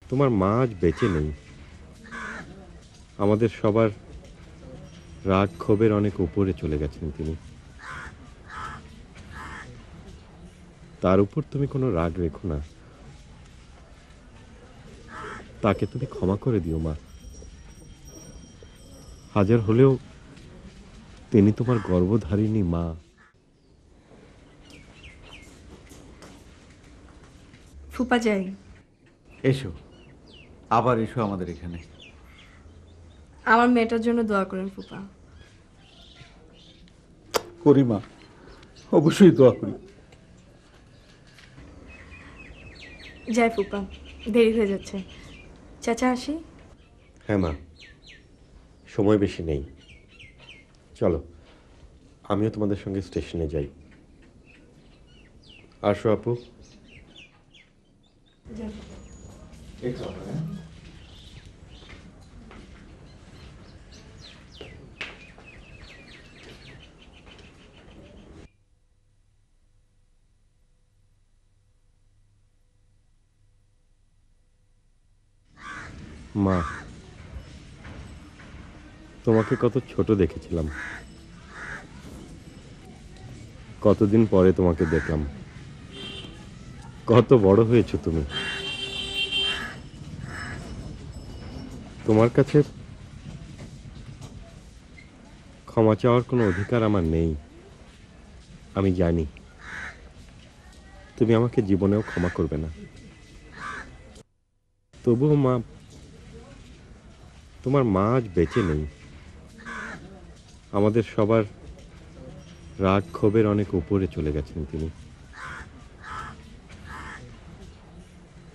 তোমার মা আজ বেঁচে নেই। আমাদের সবার রাগ ক্ষোভের অনেক উপরে চলে গেছেন তিনি। তার উপর তুমি কোনো রাগ রেখো না। তাকে তুমি ক্ষমা করে দিও মা। হাজার হলেও তিনি তোমার গর্ভধারিণী মা। ফুপা যাই। এসো, আবার এসো আমাদের এখানে। আমার মেয়েটার জন্য দোয়া করেন ফুপা। করি মা, অবশ্যই দোয়া করি। যাই ফুপা, দেরি হয়ে যাচ্ছে। চাচা আসি। হ্যাঁ মা, সময় বেশি নেই। চলো, আমিও তোমাদের সঙ্গে স্টেশনে যাই। আসো আপু। মা, তোমাকে কত ছোট দেখেছিলাম, কতদিন পরে তোমাকে দেখলাম। কত বড় হয়েছো তুমি। তোমার কাছে ক্ষমা চাওয়ার কোনো অধিকার আমার নেই, আমি জানি। তুমি আমাকে জীবনেও ক্ষমা করবে না। তবুও মা, তোমার মা আজ বেঁচে নেই। আমাদের সবার রাগ ক্ষোভের অনেক উপরে চলে গেছেন তিনি।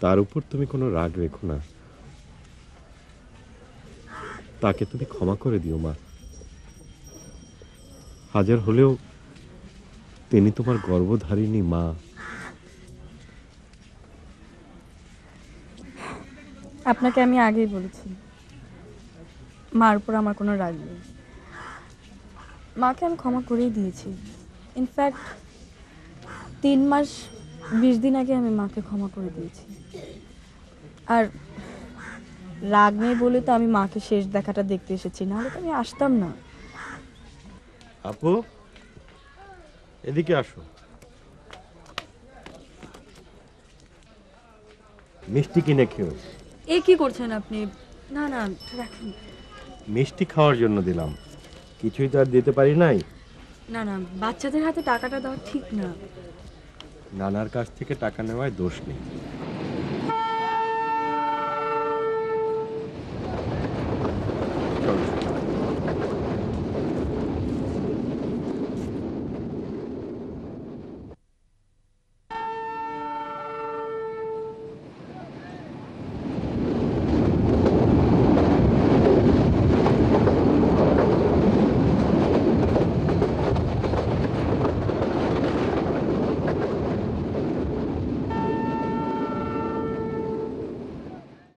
তার উপর তুমি কোনো রাগ রেখো না। তাকে তুমি ক্ষমা করে দিও মা। হাজার হলেও তিনি তোমার গর্ভধারিণী মা। আপনাকে আমি আগেই বলেছি, মার উপর আমার কোনো রাগ নেই। মাকে আমি ক্ষমা করেই দিয়েছি। ইনফ্যাক্ট 3 মাস 20 দিন আগে আমি মাকে ক্ষমা করে দিয়েছি। আর রাগ নেই বলে তো আমি মাকে শেষ দেখাটা দেখতে এসেছি, নাহলে তো আমি আসতাম না। আপু, এদিকে আসো। মিষ্টি কিনে খেও। এ কি করছেন আপনি? না না, রাখুন। মিষ্টি খাওয়ার জন্য দিলাম, কিছুই তো আর দিতে পারি নাই। না না, বাচ্চাদের হাতে টাকাটা দেওয়া ঠিক না। নানার কাছ থেকে টাকা নেওয়ায় দোষ নেই।